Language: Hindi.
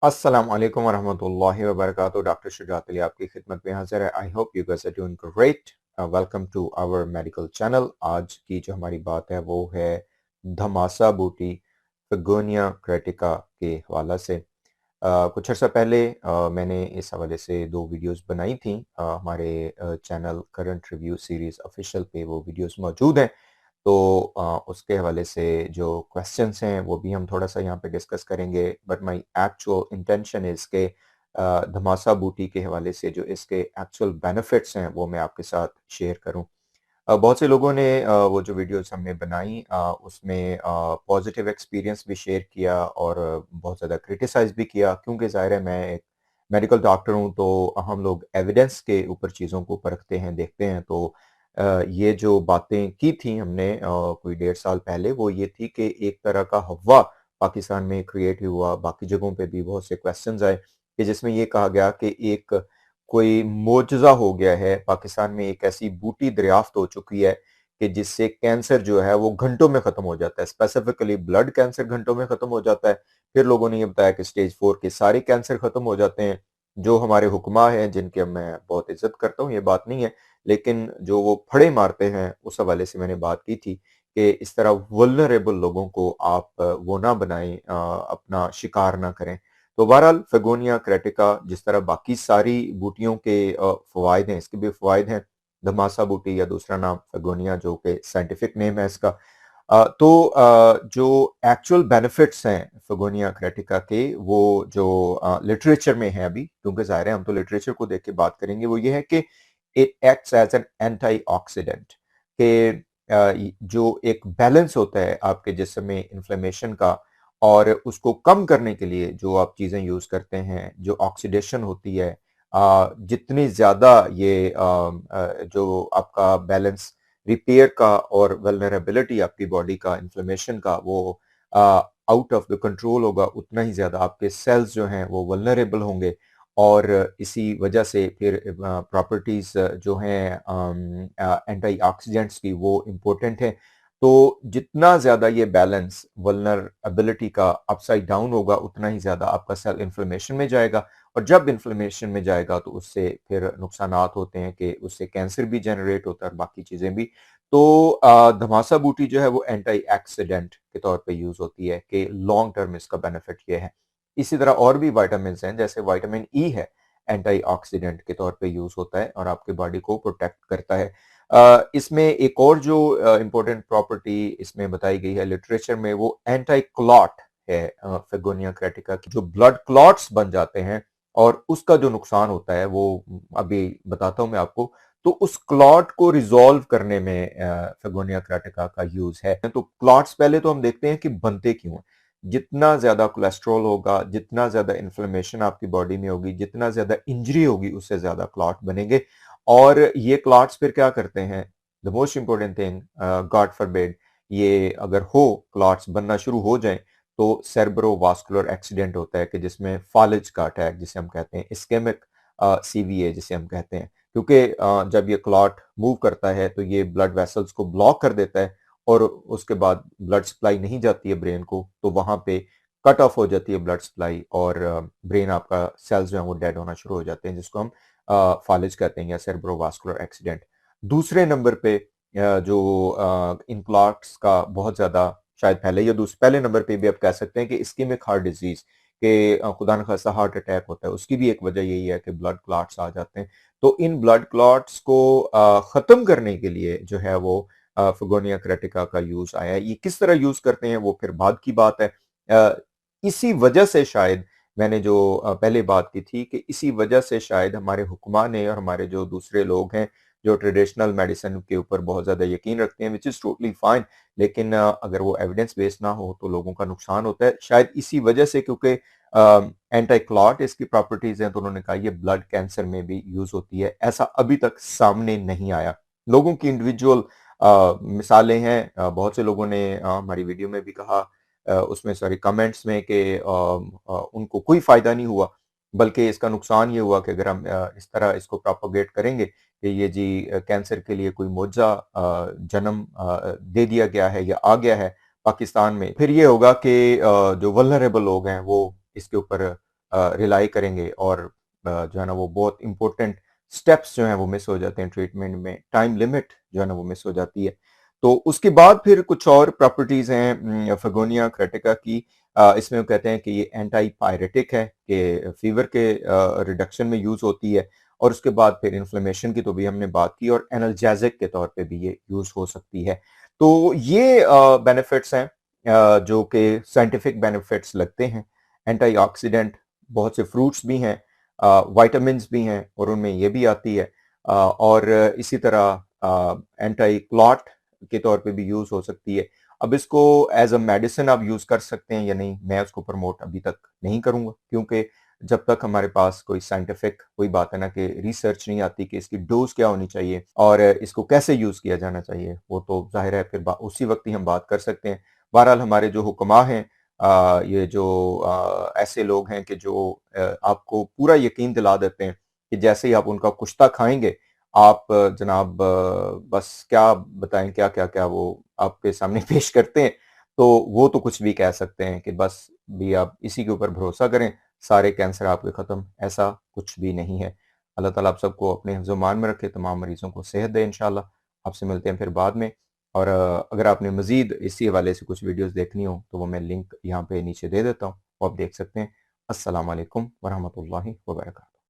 अस्सलाम वालेकुम वरहमतुल्लाहि वबरकातुहू। डॉक्टर शुजात अली आपकी खिदमत में हाजिर है। I hope you guys are doing great. Welcome to our medical channel. आज की जो हमारी बात है वो है धमासा बूटी फिगोनिया क्रेटिका के हवाला से। कुछ अर्सा पहले मैंने इस हवाले से दो वीडियोस बनाई थी। हमारे channel current review series official पे वो वीडियोस मौजूद हैं। तो उसके हवाले से जो क्वेश्चंस हैं वो भी हम थोड़ा सा यहाँ पे डिस्कस करेंगे। But my actual intention is के धमासा बूटी के हवाले से जो इसके एक्चुअल बेनिफिट्स हैं वो मैं आपके साथ शेयर करूँ। बहुत से लोगों ने वो जो वीडियोस हमने बनाई उसमें पॉजिटिव एक्सपीरियंस भी शेयर किया और बहुत ज़्यादा क्रिटिसाइज़ भी किया, क्योंकि ज़ाहिर है मैं एक मेडिकल डॉक्टर हूँ, तो हम लोग एविडेंस के ऊपर चीज़ों को परखते हैं, देखते हैं। तो ये जो बातें की थी हमने कोई 1.5 साल पहले, वो ये थी कि एक तरह का हव्वा पाकिस्तान में क्रिएट हुआ। बाकी जगहों पे भी बहुत से क्वेश्चंस आए कि जिसमें ये कहा गया कि एक कोई मोजज़ा हो गया है, पाकिस्तान में एक ऐसी बूटी दरियाफ्त हो चुकी है कि जिससे कैंसर जो है वो घंटों में खत्म हो जाता है। स्पेसिफिकली ब्लड कैंसर घंटों में खत्म हो जाता है। फिर लोगों ने ये बताया कि स्टेज 4 के सारे कैंसर खत्म हो जाते हैं। जो हमारे हुक्मा हैं, जिनकी मैं बहुत इज्जत करता हूँ, ये बात नहीं है, लेकिन जो वो फड़े मारते हैं उस हवाले से मैंने बात की थी कि इस तरह वल्नरेबल लोगों को आप वो ना बनाएं, अपना शिकार ना करें। तो बहरहाल फेगोनिया क्रेटिका जिस तरह बाकी सारी बूटियों के फ़वाइद हैं, इसके भी फ़वाइद हैं। धमासा बूटी या दूसरा नाम फेगोनिया जो कि साइंटिफिक नेम है इसका। जो एक्चुअल बेनिफिट्स हैं फेगोनिया क्रेटिका के, वो जो लिटरेचर में है अभी, क्योंकि ज़ाहिर है हम तो लिटरेचर को देख के बात करेंगे, वो ये है कि it acts as an antioxidant के जो एक बैलेंस होता है आपके जिस्म में इन्फ्लेमेशन का, और उसको कम करने के लिए जो आप चीज़ें यूज़ करते हैं, जो ऑक्सीडेशन होती है, जितनी ज़्यादा ये जो आपका बैलेंस रिपेयर का और वल्नरेबिलिटी आपकी बॉडी का इन्फ्लेमेशन का वो आउट ऑफ द कंट्रोल होगा, उतना ही ज़्यादा आपके सेल्स जो हैं वो वल्नरेबल होंगे। और इसी वजह से फिर प्रॉपर्टीज़ जो हैं एंटीऑक्सीडेंट्स की, वो इम्पोर्टेंट है। तो जितना ज़्यादा ये बैलेंस वल्नरेबिलिटी का अपसाइड डाउन होगा, उतना ही ज़्यादा आपका सेल इन्फ्लेमेशन में जाएगा, और जब इन्फ्लेमेशन में जाएगा तो उससे फिर नुकसानात होते हैं कि उससे कैंसर भी जनरेट होता है और बाकी चीज़ें भी। तो धमासा बूटी जो है वो एंटी-ऑक्सीडेंट के तौर पे यूज़ होती है कि लॉन्ग टर्म इसका बेनिफिट ये है। इसी तरह और भी विटामिन्स हैं, जैसे विटामिन ई है, एंटीऑक्सीडेंट के तौर पे यूज़ होता है और आपकी बॉडी को प्रोटेक्ट करता है। इसमें एक और जो इम्पोर्टेंट प्रॉपर्टी इसमें बताई गई है लिटरेचर में, वो एंटी क्लॉट है। फेगोनिया क्रेटिका की जो ब्लड क्लॉट्स बन जाते हैं और उसका जो नुकसान होता है वो अभी बताता हूँ मैं आपको। तो उस क्लॉट को रिजॉल्व करने में फेगोनिया क्रेटिका का यूज है। तो क्लॉट्स पहले तो हम देखते हैं कि बनते क्यों हैं। जितना ज्यादा कोलेस्ट्रॉल होगा, जितना ज्यादा इन्फ्लेमेशन आपकी बॉडी में होगी, जितना ज्यादा इंजरी होगी, उससे ज्यादा क्लॉट बनेंगे। और ये क्लॉट्स फिर क्या करते हैं, the most important thing, God forbid, ये अगर हो क्लॉट्स बनना शुरू हो जाए, तो सेरेब्रोवास्कुलर एक्सीडेंट होता है कि जिसमें फालिज का अटैक जिसे हम कहते हैं, इस्केमिक सीवीए जिसे हम कहते हैं। क्योंकि जब ये क्लॉट मूव करता है तो ये ब्लड वेसल्स को ब्लॉक कर देता है, और उसके बाद ब्लड सप्लाई नहीं जाती है ब्रेन को, तो वहां पे कट ऑफ हो जाती है ब्लड सप्लाई, और ब्रेन आपका सेल्स जो है वो डेड होना शुरू हो जाते हैं, जिसको हम फालिज कहते हैं या सेरेब्रोवास्कुलर एक्सीडेंट। दूसरे नंबर पे जो इन क्लॉट्स का बहुत ज्यादा, शायद पहले या दूसरे पहले नंबर पे भी आप कह सकते हैं कि इस्केमिक हार्ट डिजीज के, खुदा न खास्ता हार्ट अटैक होता है, उसकी भी एक वजह यही है कि ब्लड क्लॉट्स आ जाते हैं। तो इन ब्लड क्लॉट्स को खत्म करने के लिए जो है वो फेगोनिया क्रेटिका का यूज आया है। ये किस तरह यूज करते हैं वो फिर बाद की बात है। अ, इसी वजह से शायद मैंने जो पहले बात की थी कि इसी वजह से शायद हमारे हुक्मा ने और हमारे जो दूसरे लोग हैं जो ट्रेडिशनल मेडिसिन के ऊपर बहुत ज्यादा यकीन रखते हैं, विच इज टोटली फाइन, लेकिन अगर वो एविडेंस बेस्ड ना हो तो लोगों का नुकसान होता है शायद इसी वजह से, क्योंकि एंटी क्लॉट इसकी प्रॉपर्टीज हैं, तो उन्होंने कहा ये ब्लड कैंसर में भी यूज होती है। ऐसा अभी तक सामने नहीं आया। लोगों की इंडिविजुअल मिसालें हैं। बहुत से लोगों ने हमारी वीडियो में भी कहा, उसमें सारी कमेंट्स में कि उनको कोई फायदा नहीं हुआ, बल्कि इसका नुकसान ये हुआ कि अगर हम इस तरह इसको प्रोपोगेट करेंगे कि ये जी कैंसर के लिए कोई मुआवजा जन्म दे दिया गया है या आ गया है पाकिस्तान में, फिर ये होगा कि जो वल्नरेबल लोग हैं वो इसके ऊपर रिलाई करेंगे और जो है ना वो बहुत इंपॉर्टेंट स्टेप्स जो हैं वो मिस हो जाते हैं ट्रीटमेंट में, टाइम लिमिट जो है ना वो मिस हो जाती है। तो उसके बाद फिर कुछ और प्रॉपर्टीज हैं फ़ेगोनिया क्रेटिका की। इसमें वो कहते हैं कि ये एंटी पायरेटिक है, कि फीवर के रिडक्शन में यूज़ होती है, और उसके बाद फिर इन्फ्लेमेशन की तो भी हमने बात की, और एनाल्जेसिक के तौर पे भी ये यूज़ हो सकती है। तो ये बेनिफिट्स हैं जो कि साइंटिफिक बेनिफिट्स लगते हैं। एंटीऑक्सीडेंट बहुत से फ्रूट्स भी हैं, विटामिन्स भी हैं और उनमें ये भी आती है, और इसी तरह एंटी क्लॉट के तौर पे भी यूज़ हो सकती है। अब इसको एज़ अ मेडिसिन आप यूज़ कर सकते हैं या नहीं, मैं उसको प्रमोट अभी तक नहीं करूँगा, क्योंकि जब तक हमारे पास कोई साइंटिफिक कोई बात है ना कि रिसर्च नहीं आती कि इसकी डोज़ क्या होनी चाहिए और इसको कैसे यूज़ किया जाना चाहिए, वो तो ज़ाहिर है फिर उसी वक़्त ही हम बात कर सकते हैं। बहरहाल हमारे जो हुक्मा हैं, ये जो ऐसे लोग हैं कि जो आपको पूरा यकीन दिला देते हैं कि जैसे ही आप उनका कुश्ता खाएँगे, आप जनाब बस क्या बताएँ क्या-क्या-क्या वो आपके सामने पेश करते हैं, तो वो तो कुछ भी कह सकते हैं कि बस भी आप इसी के ऊपर भरोसा करें, सारे कैंसर आपके खत्म, ऐसा कुछ भी नहीं है। अल्लाह ताला आप सबको अपने हिफ्ज़-ओ-मान में रखे, तमाम मरीज़ों को सेहत दे इंशाअल्लाह। आपसे मिलते हैं फिर बाद में, और अगर आपने मज़ीद इसी हवाले से कुछ वीडियोज़ देखनी हो, तो वो मैं लिंक यहाँ पे नीचे दे देता हूँ, वो आप देख सकते हैं। अस्सलाम वालेकुम व रहमतुल्लाहि व बरकातहू।